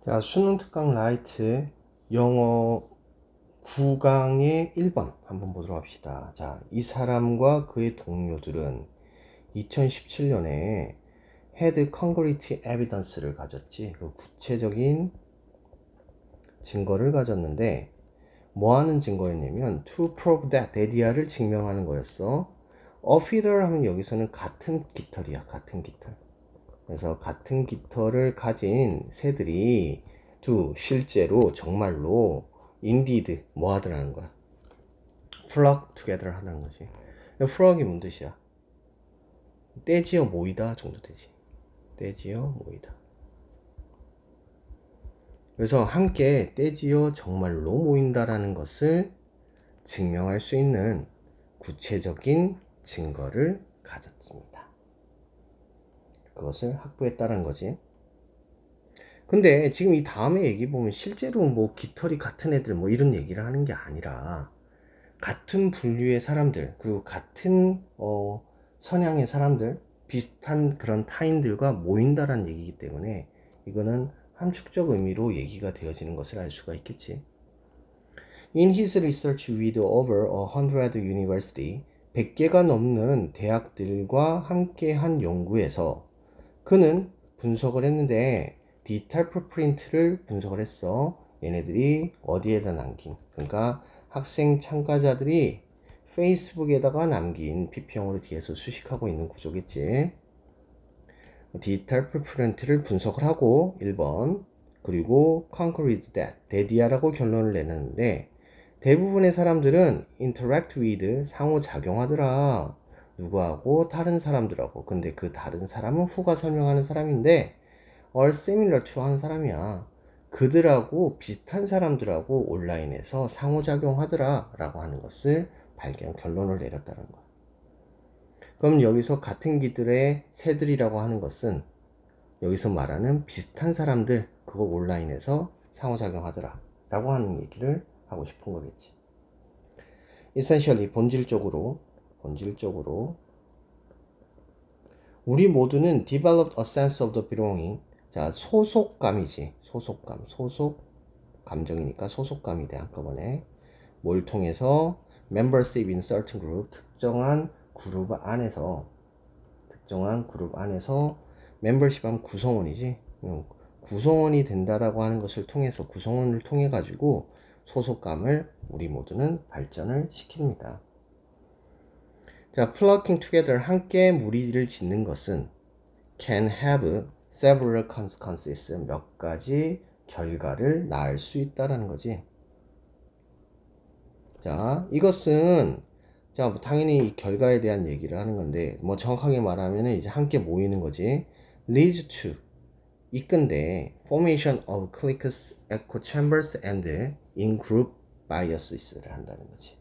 자, 수능 특강 라이트 영어 9강의 1번 한번 보도록 합시다. 자, 이 사람과 그의 동료들은 2017년에 had concrete evidence를 가졌지. 그 구체적인 증거를 가졌는데 뭐 하는 증거였냐면 to prove that 데디아를 증명하는 거였어. a fiddle 하면 여기서는 같은 깃털이야. 같은 깃털. 그래서 같은 깃털을 가진 새들이 실제로 정말로 indeed 뭐 하더라는 거야. flock together 하는 거지. flock이 뭔 뜻이야? 떼지어 모이다 정도 되지. 떼지어 모이다. 그래서 함께 떼지어 정말로 모인다라는 것을 증명할 수 있는 구체적인 증거를 가졌습니다. 그것을 확보했다는 거지. 근데 지금 이 다음에 얘기 보면 실제로 뭐 깃털이 같은 애들 뭐 이런 얘기를 하는 게 아니라 같은 분류의 사람들 그리고 같은 성향의 사람들 비슷한 그런 타인들과 모인다라는 얘기이기 때문에 이거는 함축적 의미로 얘기가 되어지는 것을 알 수가 있겠지. In his research with over 100 university 100개가 넘는 대학들과 함께 한 연구에서 그는 분석을 했는데 디지털 프린트를 분석을 했어. 얘네들이 어디에다 남긴, 그러니까 학생 참가자들이 페이스북에다가 남긴 PP형으로 뒤에서 수식하고 있는 구조겠지. 디지털 프린트를 분석을 하고 1번, 그리고 conclude that 데디아라고 결론을 내놨는데 대부분의 사람들은 interact with 상호작용하더라. 누구하고? 다른 사람들하고. 근데 그 다른 사람은 후가 설명하는 사람인데 are similar to 하는 사람이야. 그들하고 비슷한 사람들하고 온라인에서 상호작용하더라 라고 하는 것을 결론을 내렸다는 거야. 그럼 여기서 같은 기들의 새들이라고 하는 것은 여기서 말하는 비슷한 사람들, 그거 온라인에서 상호작용하더라 라고 하는 얘기를 하고 싶은 거겠지. essentially 본질적으로 우리 모두는 developed a sense of the belonging. 자, 소속감이지. 소속 감정이니까 소속감이 돼. 한꺼번에 뭘 통해서 membership in certain group, 특정한 그룹 안에서 membership 하면 구성원이지. 구성원이 된다라고 하는 것을 통해서 구성원을 통해 가지고 소속감을 우리 모두는 발전을 시킵니다. 자, flocking together 함께 무리를 짓는 것은 can have several consequences 몇 가지 결과를 낳을 수 있다라는 거지. 자, 이것은 자, 당연히 이 결과에 대한 얘기를 하는 건데 뭐 정확하게 말하면 이제 함께 모이는 거지. leads to 이끈데 formation of cliques, echo chambers and in-group biases를 한다는 거지.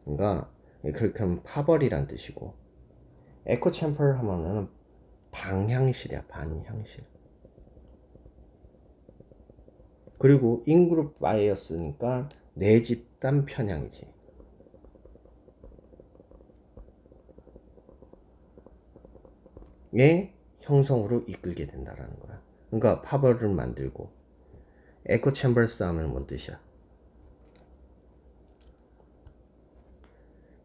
그러니까 그렇게 하면 파벌이란 뜻이고 에코 챔퍼 하면은 방향실이야. 반향실. 그리고 인그룹 바이어스니까 내 집단 편향이지. 의 형성으로 이끌게 된다라는 거야. 그러니까 파벌을 만들고 에코 챔버스 하면 뭔 뜻이야?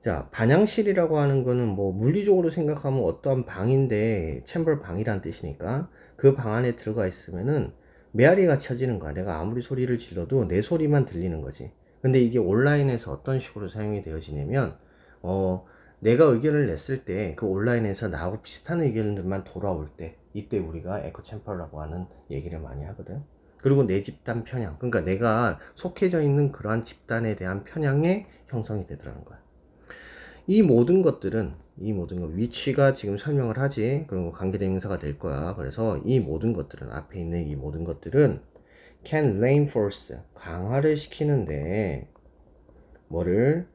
자, 반향실이라고 하는 거는 뭐 물리적으로 생각하면 어떠한 방인데 챔버 방이란 뜻이니까 그 방 안에 들어가 있으면은 메아리가 쳐지는 거야. 내가 아무리 소리를 질러도 내 소리만 들리는 거지. 근데 이게 온라인에서 어떤 식으로 사용이 되어지냐면 내가 의견을 냈을 때 그 온라인에서 나하고 비슷한 의견들만 돌아올 때 이때 우리가 에코 챔버라고 하는 얘기를 많이 하거든. 그리고 내 집단 편향, 그러니까 내가 속해져 있는 그러한 집단에 대한 편향의 형성이 되더라는 거야. 이 모든 것들은 위치가 지금 설명을 하지. 그리고 관계대명사가 될 거야. 그래서 이 모든 것들은 앞에 있는 이 모든 것들은 can reinforce 강화를 시키는데 뭐를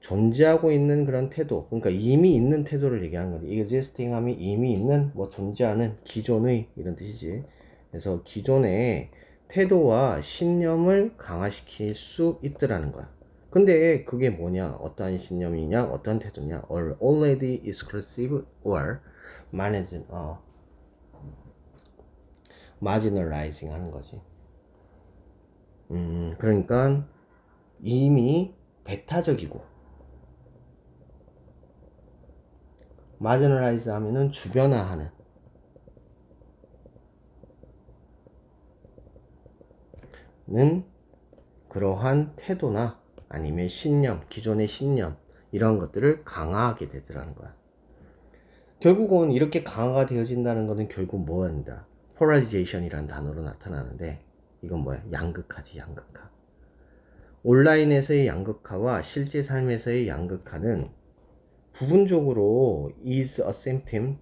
존재하고 있는 그런 태도, 그러니까 이미 있는 태도를 얘기하는 거지. existing 하면 이미 있는 뭐 존재하는 기존의 이런 뜻이지. 그래서 기존의 태도와 신념을 강화시킬 수 있더라는 거야. 근데 그게 뭐냐? 어떠한 신념이냐? 어떠한 태도냐? or already exclusive or marginalizing 하는 거지. 그러니까 이미 배타적이고, marginalize 하면은 주변화하는 그러한 태도나 아니면 신념, 기존의 신념, 이런 것들을 강화하게 되더라는 거야. 결국은 이렇게 강화가 되어진다는 것은 결국 뭐한다? polarization이라는 단어로 나타나는데, 이건 뭐야? 양극화지, 양극화. 온라인에서의 양극화와 실제 삶에서의 양극화는 부분적으로 is a symptom.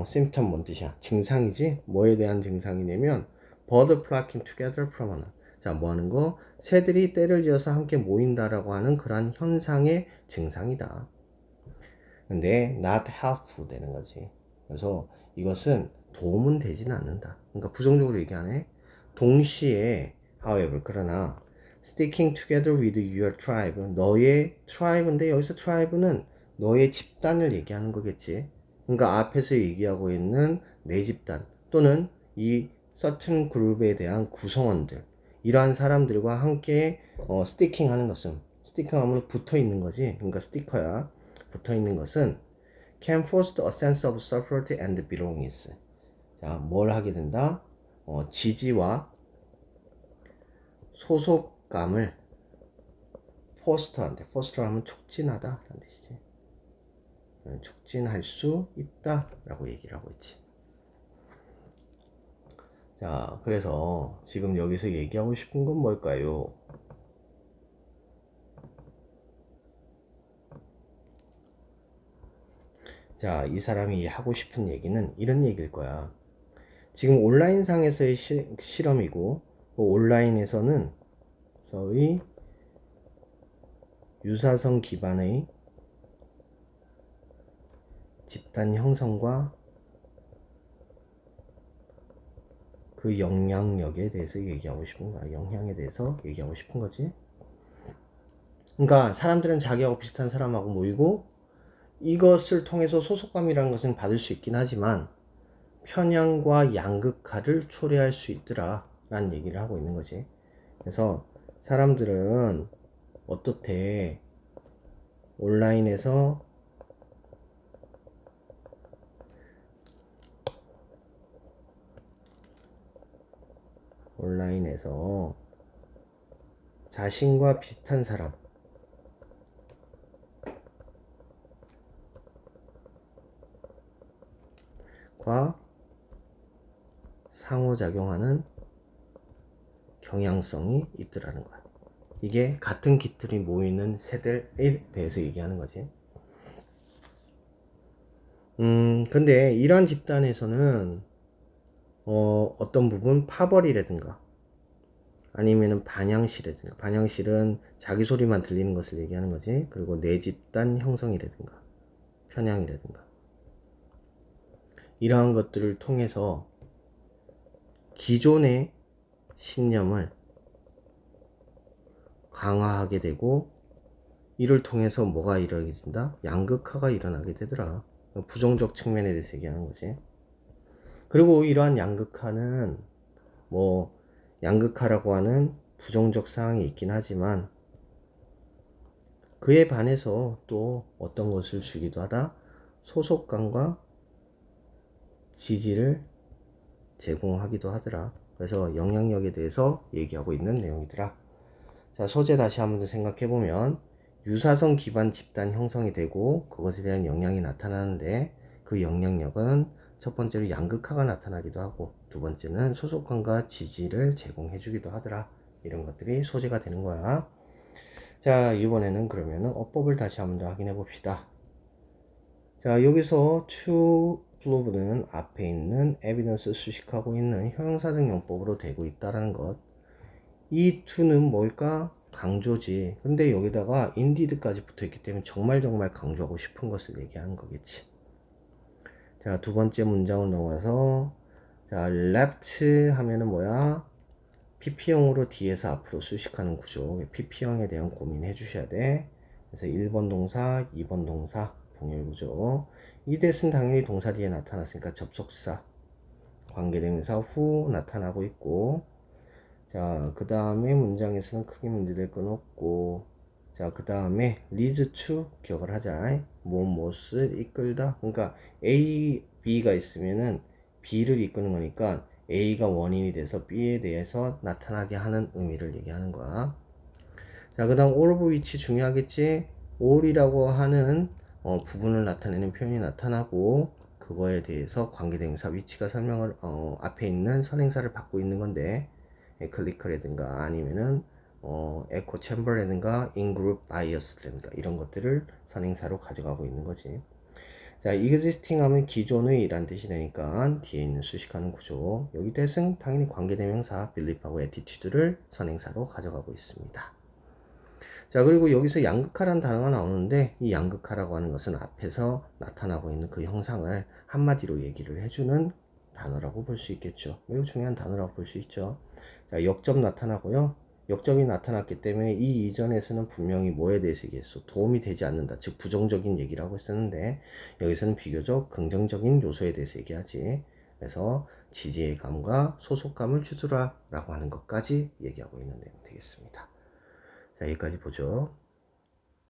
symptom 뭔 뜻이야? 증상이지? 뭐에 대한 증상이냐면 bird flocking together from an. 자, 뭐 하는 거? 새들이 떼를 지어서 함께 모인다라고 하는 그러한 현상의 증상이다. 근데 not helpful 되는 거지. 그래서 이것은 도움은 되진 않는다. 그러니까 부정적으로 얘기하네. 동시에 however 그러나 sticking together with your tribe, 너의 tribe인데, 여기서 tribe는 너의 집단을 얘기하는 거겠지. 그러니까 앞에서 얘기하고 있는 내 집단 또는 이 certain 그룹에 대한 구성원들, 이러한 사람들과 함께 sticking 하는 것은, sticking 하면 붙어 있는 거지. 그러니까 스티커야. 붙어 있는 것은 can foster a sense of support and belongingness. 자, 뭘 하게 된다? 지지와 소속감을 포스터한테, 포스터하면 촉진하다 라는 뜻이지. 촉진할 수 있다 라고 얘기를 하고 있지. 자, 그래서 지금 여기서 얘기하고 싶은 건 뭘까요? 자, 이 사람이 하고 싶은 얘기는 이런 얘기일 거야. 지금 온라인상에서의 실험이고, 온라인에서는 서의 유사성 기반의 집단 형성과 그 영향력에 대해서 얘기하고 싶은 거야. 영향에 대해서 얘기하고 싶은 거지. 그러니까 사람들은 자기하고 비슷한 사람하고 모이고, 이것을 통해서 소속감이라는 것은 받을 수 있긴 하지만 편향과 양극화를 초래할 수 있더라 라는 얘기를 하고 있는 거지. 그래서 사람들은 어떻게 온라인에서 자신과 비슷한 사람과 상호작용하는 경향성이 있더라는 거야. 이게 같은 깃들이 모이는 새들에 대해서 얘기하는 거지. 근데 이러한 집단에서는 어떤 부분 파벌이라든가 아니면은 반향실이라든가, 반향실은 자기 소리만 들리는 것을 얘기하는 거지. 그리고 내 집단 형성이라든가 편향이라든가 이러한 것들을 통해서 기존의 신념을 강화하게 되고, 이를 통해서 뭐가 일어나게 된다? 양극화가 일어나게 되더라. 부정적 측면에 대해서 얘기하는 거지. 그리고 이러한 양극화는 뭐 양극화라고 하는 부정적 사항이 있긴 하지만 그에 반해서 또 어떤 것을 주기도 하다? 소속감과 지지를 제공하기도 하더라. 그래서 영향력에 대해서 얘기하고 있는 내용이더라. 자, 소재 다시 한번 더 생각해보면 유사성 기반 집단 형성이 되고 그것에 대한 영향이 나타나는데, 그 영향력은 첫 번째로 양극화가 나타나기도 하고 두 번째는 소속감과 지지를 제공해 주기도 하더라. 이런 것들이 소재가 되는 거야. 자, 이번에는 그러면은 어법을 다시 한번 더 확인해 봅시다. 자, 여기서 to prove는 앞에 있는 evidence를 수식하고 있는 형용사적 용법으로 되고 있다라는 것. 이 to는 뭘까? 강조지. 근데 여기다가 indeed까지 붙어 있기 때문에 정말 강조하고 싶은 것을 얘기하는 거겠지. 자, 두 번째 문장을 넘어가서, 자, left 하면은 뭐야? PP형으로 뒤에서 앞으로 수식하는 구조. PP형에 대한 고민해 주셔야 돼. 그래서 1번 동사, 2번 동사, 병렬 구조. 이 대신 당연히 동사 뒤에 나타났으니까 접속사, 관계대명사 후 나타나고 있고, 자, 그 다음에 문장에서는 크게 문제될 건 없고, 자, 그 다음에 leads to 기억을 하자. 무엇을 이끌다. 그러니까 A, B가 있으면은 B를 이끄는 거니까 A가 원인이 돼서 B에 대해서 나타나게 하는 의미를 얘기하는 거야. 자, 그 다음 all of which 중요하겠지. all이라고 하는 부분을 나타내는 표현이 나타나고, 그거에 대해서 관계대명사 위치가 설명을 앞에 있는 선행사를 받고 있는 건데, 클리커라든가 아니면은 에코 챔버라든가 인그룹 바이어스라든가 이런 것들을 선행사로 가져가고 있는 거지. 자, existing 하면 기존의 라는 뜻이 되니까 뒤에 있는 수식하는 구조. 여기 대승 당연히 관계대명사 belief하고 attitude를 선행사로 가져가고 있습니다. 자, 그리고 여기서 양극화라는 단어가 나오는데, 이 양극화라고 하는 것은 앞에서 나타나고 있는 그 형상을 한마디로 얘기를 해주는 단어라고 볼 수 있겠죠. 매우 중요한 단어라고 볼 수 있죠. 자, 역점 나타나고요. 역점이 나타났기 때문에 이 이전에서는 분명히 뭐에 대해서 얘기했어? 도움이 되지 않는다. 즉 부정적인 얘기를 하고 있었는데, 여기서는 비교적 긍정적인 요소에 대해서 얘기하지. 그래서 지지의 감과 소속감을 주주라 라고 하는 것까지 얘기하고 있는 내용 되겠습니다. 자, 여기까지 보죠.